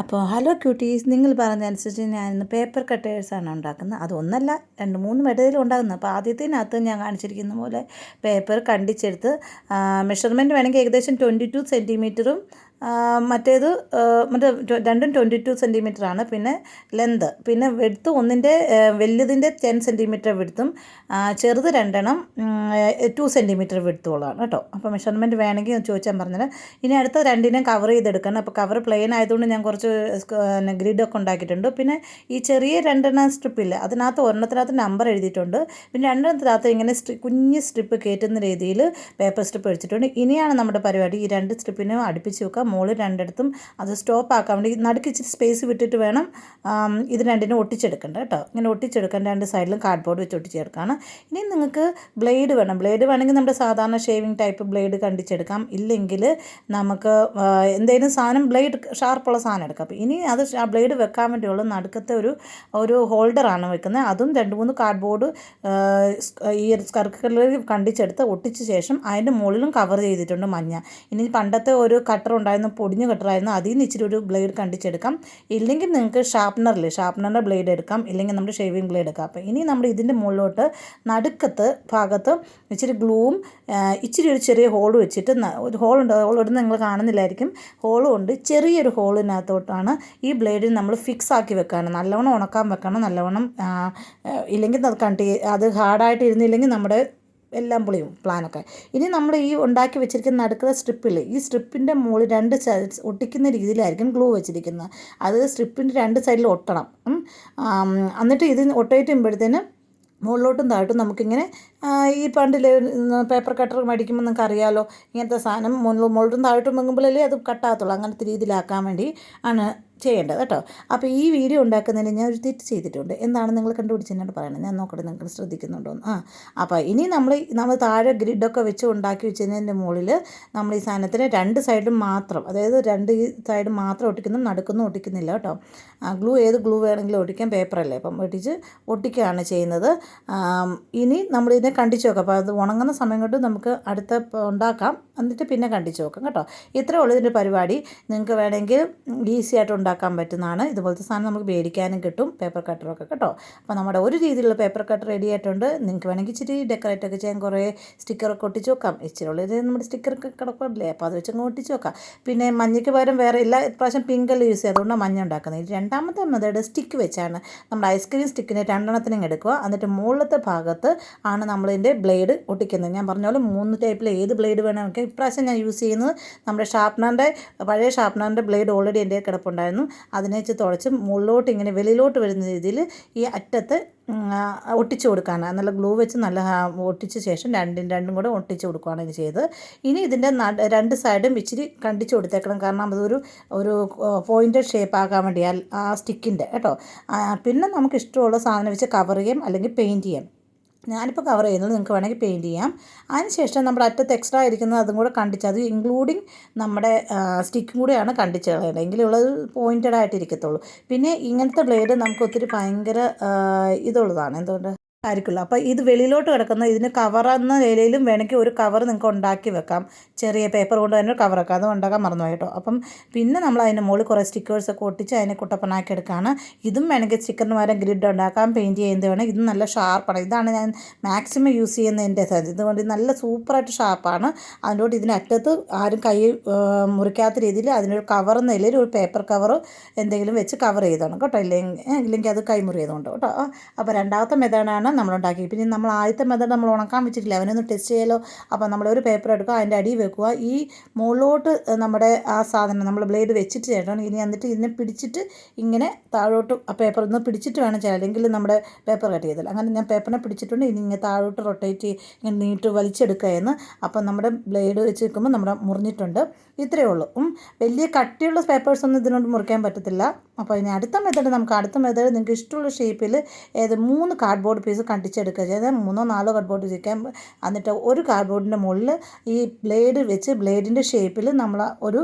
അപ്പോൾ hello quotes, നിങ്ങൾ പറഞ്ഞതനുസരിച്ച് ഞാനിന്ന് പേപ്പർ കട്ടേഴ്സാണ് ഉണ്ടാക്കുന്നത്. അതൊന്നല്ല, 2-3 മെത്തേഡിലും ഉണ്ടാകുന്നത്. അപ്പോൾ ആദ്യത്തിനകത്ത് ഞാൻ കാണിച്ചിരിക്കുന്ന പോലെ പേപ്പർ കണ്ടിച്ചെടുത്ത് മെഷർമെൻറ്റ് വേണമെങ്കിൽ ഏകദേശം 22 സെൻറ്റിമീറ്ററും മറ്റേത് രണ്ടും 22 സെൻറ്റിമീറ്ററാണ്. പിന്നെ ലെന്ത്, പിന്നെ വെടുത്ത് ഒന്നിൻ്റെ വലിയതിൻ്റെ 10 സെൻറ്റിമീറ്റർ വെടുത്തും ചെറുത് രണ്ടെണ്ണം 2 സെൻറ്റിമീറ്റർ വെടുത്തോളാണ് കേട്ടോ. അപ്പോൾ മെഷർമെൻറ്റ് വേണമെങ്കിൽ ചോദിച്ചാൽ പറഞ്ഞുതരാം. ഇനി അടുത്ത രണ്ടിനും കവർ ചെയ്തെടുക്കണം. അപ്പോൾ കവർ പ്ലെയിൻ ആയതുകൊണ്ട് ഞാൻ കുറച്ച് ഗ്രിഡൊക്കെ ഉണ്ടാക്കിയിട്ടുണ്ട്. പിന്നെ ഈ ചെറിയ രണ്ടെണ്ണം സ്ട്രിപ്പില്ല, അതിനകത്ത് ഒരെണ്ണത്തിനകത്ത് നമ്പർ എഴുതിയിട്ടുണ്ട്. പിന്നെ രണ്ടെണ്ണത്തിനകത്ത് ഇങ്ങനെ കുഞ്ഞ് സ്ട്രിപ്പ് കയറ്റുന്ന രീതിയിൽ പേപ്പർ സ്ട്രിപ്പ് വെച്ചിട്ടുണ്ട്. ഇനിയാണ് നമ്മുടെ പരിപാടി. ഈ 2 സ്ട്രിപ്പിനും അടുപ്പിച്ച് വെക്കാം. മുകളിൽ രണ്ടിടത്തും അത് സ്റ്റോപ്പ് ആക്കാൻ വേണ്ടി നടുക്ക് ഇച്ചിരി സ്പേസ് വിട്ടിട്ട് വേണം ഇത് രണ്ടിനും ഒട്ടിച്ചെടുക്കേണ്ട കേട്ടോ. ഇങ്ങനെ ഒട്ടിച്ചെടുക്കാൻ 2 സൈഡിലും കാർഡ്ബോർഡ് വെച്ച് ഒട്ടിച്ചെടുക്കുകയാണ്. ഇനി നിങ്ങൾക്ക് ബ്ലേഡ് വേണം. ബ്ലേഡ് വേണമെങ്കിൽ നമ്മുടെ സാധാരണ ഷേവിങ് ടൈപ്പ് ബ്ലേഡ് കണ്ടിച്ചെടുക്കാം. ഇല്ലെങ്കിൽ നമുക്ക് എന്തെങ്കിലും സാധനം ബ്ലേഡ് ഷാർപ്പുള്ള സാധനം എടുക്കാം. അപ്പോൾ ഇനി അത് ആ ബ്ലേഡ് വെക്കാൻ വേണ്ടിയുള്ള നടുക്കത്തെ ഒരു ഹോൾഡറാണ് വെക്കുന്നത്. അതും 2-3 കാർഡ്ബോർഡ് ഈ സർക്കിളിൽ കണ്ടിച്ചെടുത്ത് ഒട്ടിച്ച ശേഷം അതിൻ്റെ മുകളിലും കവർ ചെയ്തിട്ടുണ്ട് മഞ്ഞ. ഇനി പണ്ടത്തെ ഒരു കട്ടർ ഉണ്ടായിരുന്നു, പൊടിഞ്ഞ കട്ടറായിരുന്നു, അതിൽ നിന്ന് ഇച്ചിരി ഒരു ബ്ലേഡ് കണ്ടിച്ചെടുക്കാം. ഇല്ലെങ്കിൽ നിങ്ങൾക്ക് ഷാർപ്പനറിൻ്റെ ബ്ലേഡ് എടുക്കാം, ഇല്ലെങ്കിൽ നമ്മുടെ ഷേവിങ് ബ്ലേഡ് എടുക്കാം. അപ്പോൾ ഇനി നമ്മൾ ഇതിൻ്റെ മുകളിലോട്ട് നടുക്കത്ത് ഭാഗത്ത് ഇച്ചിരി ഗ്ലൂവും ഇച്ചിരി ഒരു ചെറിയ ഹോൾ വെച്ചിട്ട് ഒരു ഹോളുണ്ട്, ഹോളിടുന്ന നിങ്ങൾ കാണുന്നില്ലായിരിക്കും, ഹോളും ഉണ്ട്. ചെറിയൊരു ഹോളിനകത്തോട്ടാണ് ഈ ബ്ലേഡിൽ നമ്മൾ ഫിക്സ് ആക്കി വെക്കുകയാണ്. നല്ലവണ്ണം ഉണക്കാൻ വെക്കണം, നല്ലവണ്ണം. ഇല്ലെങ്കിൽ അത് ഹാർഡായിട്ട് ഇരുന്നില്ലെങ്കിൽ നമ്മുടെ എല്ലാം പൊളിയും പ്ലാനൊക്കെ. ഇനി നമ്മൾ ഈ ഉണ്ടാക്കി വെച്ചിരിക്കുന്ന നടുക്കുന്ന സ്ട്രിപ്പിൽ, ഈ സ്ട്രിപ്പിൻ്റെ മുകളിൽ 2 സൈഡ് ഒട്ടിക്കുന്ന രീതിയിലായിരിക്കും ഗ്ലൂ വെച്ചിരിക്കുന്നത്. അത് സ്ട്രിപ്പിൻ്റെ 2 സൈഡിൽ ഒട്ടണം. എന്നിട്ട് ഇത് ഒട്ടിയിട്ടുമ്പോഴത്തേന് മുകളിലോട്ടും താഴോട്ടും നമുക്കിങ്ങനെ ഈ പണ്ടിലെ പേപ്പർ കട്ടർ മേടിക്കുമ്പോൾ നിങ്ങൾക്ക് അറിയാമല്ലോ, ഇങ്ങനത്തെ സാധനം മുകളിലോട്ടും താഴോട്ടും വെങ്ങുമ്പോഴല്ലേ അത് കട്ടാകത്തുള്ളൂ. അങ്ങനത്തെ രീതിയിലാക്കാൻ വേണ്ടി ആണ് ചെയ്യേണ്ടത് കേട്ടോ. അപ്പോൾ ഈ വീഡിയോ ഉണ്ടാക്കുന്നതിന് ഞാൻ ഒരു തെറ്റ് ചെയ്തിട്ടുണ്ട്. എന്താണ് നിങ്ങൾ കണ്ടുപിടിച്ചതിനോട് പറയണം, ഞാൻ നോക്കട്ടെ നിങ്ങൾ ശ്രദ്ധിക്കുന്നുണ്ടോന്ന്. അപ്പോൾ ഇനി നമ്മൾ താഴെ ഗ്രിഡൊക്കെ വെച്ച് ഉണ്ടാക്കി വെച്ചതിൻ്റെ മുകളിൽ നമ്മൾ ഈ സാധനത്തിന് 2 സൈഡും മാത്രം, അതായത് 2 സൈഡ് മാത്രം ഒട്ടിക്കുന്നു, നടുക്കൊന്നും ഒട്ടിക്കുന്നില്ല കേട്ടോ. ഗ്ലൂ ഏത് ഗ്ലൂ വേണമെങ്കിലും ഒട്ടിക്കാം, പേപ്പറല്ലേ, അപ്പം ഒട്ടിക്കുകയാണ് ചെയ്യുന്നത്. ഇനി നമ്മളിതിനെ കണ്ടിച്ച് നോക്കാം. അപ്പോൾ അത് ഉണങ്ങുന്ന സമയം കൊണ്ട് നമുക്ക് അടുത്ത ഉണ്ടാക്കാം, എന്നിട്ട് പിന്നെ കണ്ടിച്ച് നോക്കാം കേട്ടോ. ഇത്രയേ ഉള്ളൂ ഇതിൻ്റെ പരിപാടി. നിങ്ങൾക്ക് വേണമെങ്കിൽ ഈസി ആയിട്ട് ഉണ്ടാക്കാൻ പറ്റുന്നതാണ്. ഇതുപോലത്തെ സാധനം നമുക്ക് മേടിക്കാനും കിട്ടും, പേപ്പർ കട്ടറൊക്കെ കേട്ടോ. അപ്പോൾ നമ്മുടെ ഒരു രീതിയിലുള്ള പേപ്പർ കട്ടർ റെഡി ആയിട്ടുണ്ട്. നിങ്ങൾക്ക് വേണമെങ്കിൽ ഇച്ചിരി ഡെക്കറേറ്റൊക്കെ ചെയ്യാൻ കുറേ സ്റ്റിക്കറൊക്കെ ഒട്ടിച്ച് വെക്കാം. ഇച്ചിരി ഉള്ളത് നമ്മുടെ സ്റ്റിക്കറൊക്കെ കിടക്കില്ലേ, അപ്പോൾ അത് വെച്ചങ്ങ് ഒട്ടിച്ച് വെക്കാം. പിന്നെ മഞ്ഞയ്ക്ക് പകരം വേറെ എല്ലാ പ്രാവശ്യം പിങ്കല്ല യൂസ് ചെയ്യുക, അതുകൊണ്ടാണ് മഞ്ഞ ഉണ്ടാക്കുന്നത്. രണ്ടാമത്തെ മെത്തേഡ് സ്റ്റിക്ക് വെച്ചാണ്. നമ്മുടെ ഐസ്ക്രീം സ്റ്റിക്കിനെ 2 എണ്ണത്തിനും എടുക്കുക, എന്നിട്ട് മുകളിലത്തെ ഭാഗത്ത് ആണ് നമ്മളിതിൻ്റെ ബ്ലേഡ് ഒട്ടിക്കുന്നത്. ഞാൻ പറഞ്ഞ പോലെ 3 ടൈപ്പിൽ ഏത് ബ്ലേഡ് വേണമെങ്കിൽ ഇപ്രാവശ്യം ഞാൻ യൂസ് ചെയ്യുന്നത് നമ്മുടെ പഴയ ഷാർപ്പനറിൻ്റെ ബ്ലേഡ് ഓൾറെഡി എൻ്റെ കിടപ്പുണ്ടായിരുന്നു. അതിനെ വെച്ച് തുളച്ച് മുകളിലോട്ട് ഇങ്ങനെ വെളിയിലോട്ട് വരുന്ന രീതിയിൽ ഈ അറ്റത്ത് ഒട്ടിച്ചു കൊടുക്കുകയാണ്. നല്ല ഗ്ലൂ വെച്ച് നല്ല ഒട്ടിച്ച ശേഷം രണ്ടും കൂടെ ഒട്ടിച്ച് കൊടുക്കുകയാണ് ഇത് ചെയ്തത്. ഇനി ഇതിൻ്റെ 2 സൈഡും ഇച്ചിരി കണ്ടിച്ച് കൊടുത്തേക്കണം, കാരണം അതൊരു പോയിൻറ്റഡ് ഷേപ്പ് ആക്കാൻ വേണ്ടി ആ സ്റ്റിക്കിൻ്റെ കേട്ടോ. പിന്നെ നമുക്ക് ഇഷ്ടമുള്ള സാധനം വെച്ച് കവർ ചെയ്യാം, അല്ലെങ്കിൽ പെയിൻറ്റ് ചെയ്യാം. ഞാനിപ്പോൾ കവർ ചെയ്യുന്നത്, നിങ്ങൾക്ക് വേണമെങ്കിൽ പെയിൻറ്റ് ചെയ്യാം. അതിനുശേഷം നമ്മുടെ അറ്റത്ത് എക്സ്ട്രാ ഇരിക്കുന്നത് അതും കൂടെ കണ്ടിച്ച്, അത് ഇൻക്ലൂഡിങ് നമ്മുടെ സ്റ്റിക്കും കൂടെയാണ് കണ്ടിച്ച് കളയേണ്ടത്, എങ്കിലുള്ളത് പോയിൻറ്റഡ് ആയിട്ടിരിക്കത്തുള്ളൂ. പിന്നെ ഇങ്ങനത്തെ ബ്ലേഡ് നമുക്ക് ഒത്തിരി ഭയങ്കര ഇതുള്ളതാണ്, എന്തുകൊണ്ട് ആയിരിക്കുമല്ലോ. അപ്പോൾ ഇത് വെളിയിലോട്ട് കിടക്കുന്ന ഇതിന് കവറെന്ന നിലയിലും വേണമെങ്കിൽ ഒരു കവർ നിങ്ങൾക്ക് ഉണ്ടാക്കി വെക്കാം. ചെറിയ പേപ്പർ കൊണ്ട് തന്നെ ഒരു കവറൊക്കെ അത് ഉണ്ടാക്കാൻ മറന്നുപോയി കേട്ടോ. അപ്പം പിന്നെ നമ്മൾ അതിൻ്റെ മുകളിൽ കുറേ സ്റ്റിക്കേഴ്സൊക്കെ ഒട്ടിച്ച് അതിനെ കുട്ടപ്പനാക്കി എടുക്കുകയാണ്. ഇതും വേണമെങ്കിൽ സ്റ്റിക്കറിന് പകരം ഗ്രിഡ് ഉണ്ടാക്കാം, പെയിൻറ്റ് ചെയ്യുന്നത് വേണം. ഇത് നല്ല ഷാർപ്പാണ്. ഇതാണ് ഞാൻ മാക്സിമം യൂസ് ചെയ്യുന്നതിൻ്റെ സാധ്യത. ഇതുകൊണ്ട് നല്ല സൂപ്പറായിട്ട് ഷാർപ്പാണ്. അതിൻ്റെ ഇതിൻ്റെ അറ്റത്ത് ആരും കൈ മുറിക്കാത്ത രീതിയിൽ അതിനൊരു കവർ എന്ന നിലയിൽ ഒരു പേപ്പർ കവർ എന്തെങ്കിലും വെച്ച് കവർ ചെയ്തോണം കേട്ടോ. ഇല്ലെങ്കിൽ അത് കൈമുറി ചെയ്തുകൊണ്ട് കേട്ടോ. അപ്പോൾ രണ്ടാമത്തെ മെത്തേഡാണ് നമ്മളുണ്ടാക്കി. പിന്നെ നമ്മൾ ആദ്യത്തെ മെത്തേഡ് നമ്മൾ ഉണക്കാൻ വെച്ചിട്ടില്ല, അവനൊന്ന് ടെസ്റ്റ് ചെയ്യാലോ. അപ്പോൾ നമ്മളൊരു പേപ്പർ എടുക്കുക, അതിൻ്റെ അടി വെക്കുക, ഈ മുകളിലോട്ട് നമ്മുടെ ആ സാധനം നമ്മൾ ബ്ലേഡ് വെച്ചിട്ട് ചെയ്യണം. ഇനി എന്നിട്ട് ഇതിനെ പിടിച്ചിട്ട് ഇങ്ങനെ താഴോട്ട് ആ പേപ്പർ ഒന്ന് പിടിച്ചിട്ട് വേണം ചെയ്യാൻ, അല്ലെങ്കിൽ നമ്മുടെ പേപ്പർ കട്ട് ചെയ്തില്ല. അങ്ങനെ ഞാൻ പേപ്പറിനെ പിടിച്ചിട്ടുണ്ട്. ഇനി ഇങ്ങനെ താഴോട്ട് റൊട്ടേറ്റ് ഇങ്ങനെ നീട്ട് വലിച്ചെടുക്കുകയെന്ന്. അപ്പം നമ്മുടെ ബ്ലേഡ് വെച്ച് വെക്കുമ്പോൾ നമ്മുടെ മുറിഞ്ഞിട്ടുണ്ട്. ഇത്രയേ ഉള്ളൂ. വലിയ കട്ടിയുള്ള പേപ്പേഴ്സൊന്നും ഇതിനോട് മുറിക്കാൻ പറ്റത്തില്ല. അപ്പോൾ ഇനി അടുത്ത മെത്തേഡ് നിങ്ങൾക്ക് ഇഷ്ടമുള്ള ഷേപ്പിൽ 3 കാർഡ്ബോർഡ് പീസ് പീസ് കണ്ടിച്ചെടുക്കുക ചെയ്താൽ 3-4 കാർഡ്ബോർഡ് ചിക്കാൻ. എന്നിട്ട് ഒരു കാർഡ്ബോർഡിൻ്റെ മുകളിൽ ഈ ബ്ലേഡ് വെച്ച് ബ്ലേഡിൻ്റെ ഷേപ്പിൽ നമ്മൾ ഒരു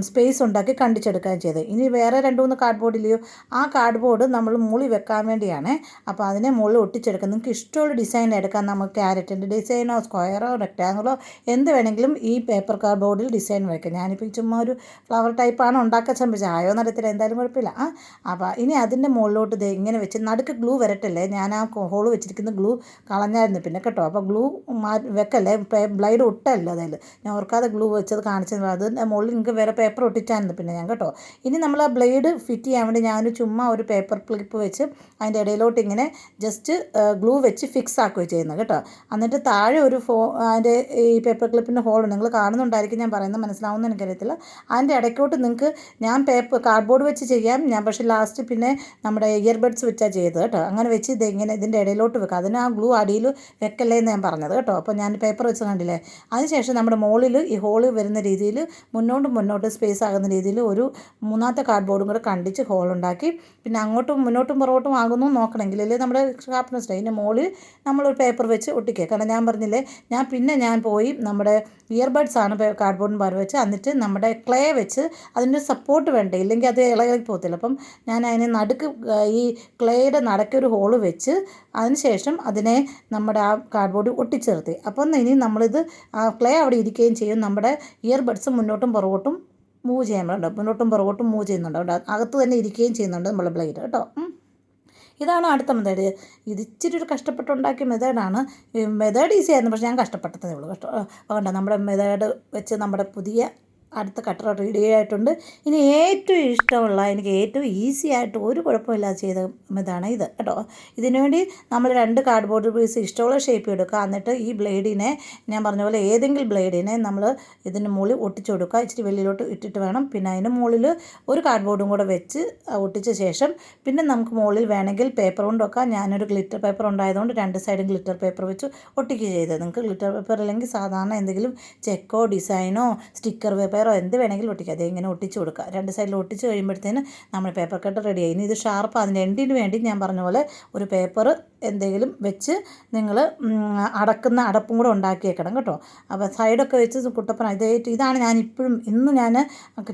സ്പേസ് ഉണ്ടാക്കി കണ്ടിച്ചെടുക്കുകയും ചെയ്തത്. ഇനി വേറെ 2-3 കാർഡ്ബോർഡ് ഇല്ലയോ, ആ കാർഡ്ബോർഡ് നമ്മൾ മുകളിൽ വെക്കാൻ വേണ്ടിയാണ്. അപ്പോൾ അതിനെ മുകളിൽ ഒട്ടിച്ചെടുക്കുക. നിങ്ങൾക്ക് ഇഷ്ടമുള്ള ഡിസൈൻ എടുക്കാം. നമുക്ക് ക്യാരറ്റിൻ്റെ ഡിസൈനോ സ്ക്വയറോ റെക്റ്റാങ്കിളോ എന്ത് വേണമെങ്കിലും ഈ പേപ്പർ കാർഡ്ബോർഡിൽ ഡിസൈൻ വയ്ക്കാം. ഞാനിപ്പോൾ ചുമ്മാ ഒരു ഫ്ലവർ ടൈപ്പാണ് ഉണ്ടാക്കാൻ ശ്രമിച്ചത്. ആയോ എന്നറിയത്തില്ല, എന്തായാലും കുഴപ്പമില്ല. അപ്പോൾ ഇനി അതിൻ്റെ മുകളിലോട്ട് ഇങ്ങനെ വെച്ച് നടുക്ക് ഗ്ലൂ വരട്ടല്ലേ. ഞാൻ ആ ഹോൾ വെച്ചിരിക്കുന്ന ഗ്ലൂ കളഞ്ഞായിരുന്നു പിന്നെ കേട്ടോ. അപ്പോൾ ഗ്ലൂ വെക്കല്ലേ, ബ്ലൈഡ് ഒട്ടല്ല അതായത് ഞാൻ ഓർക്കാതെ ഗ്ലൂ വെച്ചത് കാണിച്ചത്. അതിൻ്റെ മുകളിൽ നിങ്ങൾക്ക് വേറെ പേപ്പർ ഒട്ടിച്ചായിരുന്നു പിന്നെ ഞാൻ കേട്ടോ. ഇനി നമ്മൾ ആ ബ്ലേഡ് ഫിറ്റ് ചെയ്യാൻ വേണ്ടി ഞാൻ ചുമ്മാ ഒരു പേപ്പർ ക്ലിപ്പ് വെച്ച് അതിൻ്റെ ഇടയിലോട്ട് ഇങ്ങനെ ജസ്റ്റ് ഗ്ലൂ വെച്ച് ഫിക്സ് ആക്കുകയും ചെയ്യുന്നത് കേട്ടോ. എന്നിട്ട് താഴെ ഒരു അതിൻ്റെ ഈ പേപ്പർ ക്ലിപ്പിൻ്റെ ഹോൾ നിങ്ങൾ കാണുന്നുണ്ടായിരിക്കും, ഞാൻ പറയുന്നത് മനസ്സിലാവുമെന്ന് എനിക്കറിയത്തില്ല. അതിൻ്റെ ഇടയ്ക്കോട്ട് നിങ്ങൾക്ക് ഞാൻ കാർഡ്ബോർഡ് വെച്ച് ചെയ്യാം ഞാൻ, പക്ഷേ ലാസ്റ്റ് പിന്നെ നമ്മുടെ ഇയർബഡ്സ് വെച്ചാൽ ചെയ്തത് കേട്ടോ. അങ്ങനെ വെച്ച് ഇങ്ങനെ ഇതിൻ്റെ ഇടയിലോട്ട് വെക്കുക. അതിന് ആ ഗ്ലൂ അടിയിൽ വെക്കല്ലേ എന്ന് ഞാൻ പറഞ്ഞത് കേട്ടോ. അപ്പോൾ ഞാൻ പേപ്പർ വെച്ച് കണ്ടില്ലേ. അതിനുശേഷം നമ്മുടെ മുകളിൽ ഈ ഹോള് വരുന്ന രീതിയിൽ മുന്നോട്ട് സ്പേസ് ആകുന്ന രീതിയിൽ ഒരു 3-ാമത്തെ കാർഡ്ബോർഡും കൂടെ കണ്ടിച്ച് ഹോളുണ്ടാക്കി. പിന്നെ അങ്ങോട്ടും മുന്നോട്ടും പുറകോട്ടും ആകുന്നു നോക്കണമെങ്കിൽ അല്ലേ നമ്മുടെ ഷാർപ്പ്നെസ് അതിൻ്റെ മുകളിൽ നമ്മളൊരു പേപ്പർ വെച്ച് ഒട്ടിക്കുക. കാരണം ഞാൻ പറഞ്ഞില്ലേ, ഞാൻ പോയി നമ്മുടെ ഇയർബഡ്സ് ആണ് കാർഡ്ബോർഡിന് പകരം വെച്ച്, എന്നിട്ട് നമ്മുടെ ക്ലേ വെച്ച് അതിൻ്റെ സപ്പോർട്ട് വേണ്ടേ, ഇല്ലെങ്കിൽ അത് ഇളകി പോകത്തില്ല. അപ്പം ഞാൻ അതിനെ നടുക്ക് ഈ ക്ലേയുടെ നടക്കൊരു ഹോള് വെച്ച് അതിനുശേഷം അതിനെ നമ്മുടെ ആ കാർഡ്ബോർഡ് ഒട്ടിച്ചേർത്തി. അപ്പം ഇനി നമ്മളിത് ക്ലേ അവിടെ ഇരിക്കുകയും ചെയ്യും. നമ്മുടെ ഇയർബഡ്സ് മുന്നോട്ടും പുറകോട്ടും മൂവ് ചെയ്യുന്നുണ്ട്, ചെയ്യുന്നുണ്ട്. അകത്ത് തന്നെ ഇരിക്കുകയും ചെയ്യുന്നുണ്ട് നമ്മൾ ബ്ലേഡ് കേട്ടോ. ഇതാണ് അടുത്ത മെത്തേഡ്. ഇത് ഇച്ചിരി ഒരു കഷ്ടപ്പെട്ടുണ്ടാക്കിയ മെത്തേഡാണ്. മെത്തേഡ് ഈസി ആയിരുന്നു, പക്ഷേ ഞാൻ കഷ്ടപ്പെട്ടതേ ഉള്ളൂ. അതുകൊണ്ട് നമ്മുടെ മെത്തേഡ് വെച്ച് നമ്മുടെ പുതിയ അടുത്ത കട്ടർ റെഡി ആയിട്ടുണ്ട്. ഇനി ഏറ്റവും ഇഷ്ടമുള്ള, എനിക്ക് ഏറ്റവും ഈസി ആയിട്ട് ഒരു കുഴപ്പമില്ലാതെ ചെയ്ത ഇതാണ് ഇത് കേട്ടോ. ഇതിനുവേണ്ടി നമ്മൾ 2 കാർഡ്ബോർഡ് പീസ് ഇഷ്ടമുള്ള ഷേപ്പ് എടുക്കുക. എന്നിട്ട് ഈ ബ്ലേഡിനെ ഞാൻ പറഞ്ഞ പോലെ ഏതെങ്കിലും ബ്ലേഡിനെ നമ്മൾ ഇതിന് മുകളിൽ ഒട്ടിച്ചു കൊടുക്കുക. ഇച്ചിരി വെള്ളിയിലോട്ട് ഇട്ടിട്ട് വേണം. പിന്നെ അതിന് മുകളിൽ ഒരു കാർഡ്ബോർഡും കൂടെ വെച്ച് ഒട്ടിച്ച ശേഷം പിന്നെ നമുക്ക് മുകളിൽ വേണമെങ്കിൽ പേപ്പർ കൊണ്ട് വെക്കാം. ഞാനൊരു ഗ്ലിറ്റർ പേപ്പർ ഉണ്ടായതുകൊണ്ട് 2 സൈഡും ഗ്ലിറ്റർ പേപ്പർ വെച്ച് ഒട്ടിക്കുക ചെയ്തത്. നിങ്ങൾക്ക് ഗ്ലിറ്റർ പേപ്പർ അല്ലെങ്കിൽ സാധാരണ എന്തെങ്കിലും ചെക്കോ ഡിസൈനോ സ്റ്റിക്കർ പേപ്പർ എന്ത് വേണമെങ്കിലും ഒട്ടിക്കുക. അതേ ഇങ്ങനെ ഒട്ടിച്ച് കൊടുക്കുക. 2 സൈഡിൽ ഒട്ടിച്ച് കഴിയുമ്പോഴത്തേന് നമ്മൾ പേപ്പർ കട്ട് റെഡിയായി. ഇനി ഇത് ഷാർപ്പ് അതിൻ്റെ എൻഡിന് വേണ്ടി ഞാൻ പറഞ്ഞ പോലെ ഒരു പേപ്പർ എന്തെങ്കിലും വെച്ച് നിങ്ങൾ അടപ്പും കൂടെ ഉണ്ടാക്കിയേക്കണം കേട്ടോ. അപ്പോൾ സൈഡൊക്കെ വെച്ച് കുട്ടപ്പന ഇതാണ് ഞാൻ ഇന്ന് ഞാൻ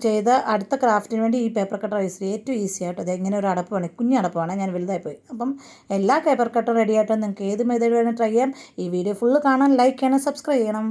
ചെയ്ത അടുത്ത ക്രാഫ്റ്റിന് വേണ്ടി ഈ പേപ്പർ കട്ടർ ഏറ്റവും ഈസി ആയിട്ട്. അത് എങ്ങനെ ഒരു അടപ്പ് വേണം, കുഞ്ഞടപ്പാണ്, ഞാൻ വലുതായി പോയി. അപ്പം എല്ലാ പേപ്പർ കട്ടും റെഡി ആയിട്ട് നിങ്ങൾക്ക് ഏത് മെത്തേഡ് വേണം ട്രൈ ചെയ്യാം. ഈ വീഡിയോ ഫുള്ള് കാണാൻ ലൈക്ക് ചെയ്യണം, സബ്സ്ക്രൈബ് ചെയ്യണം.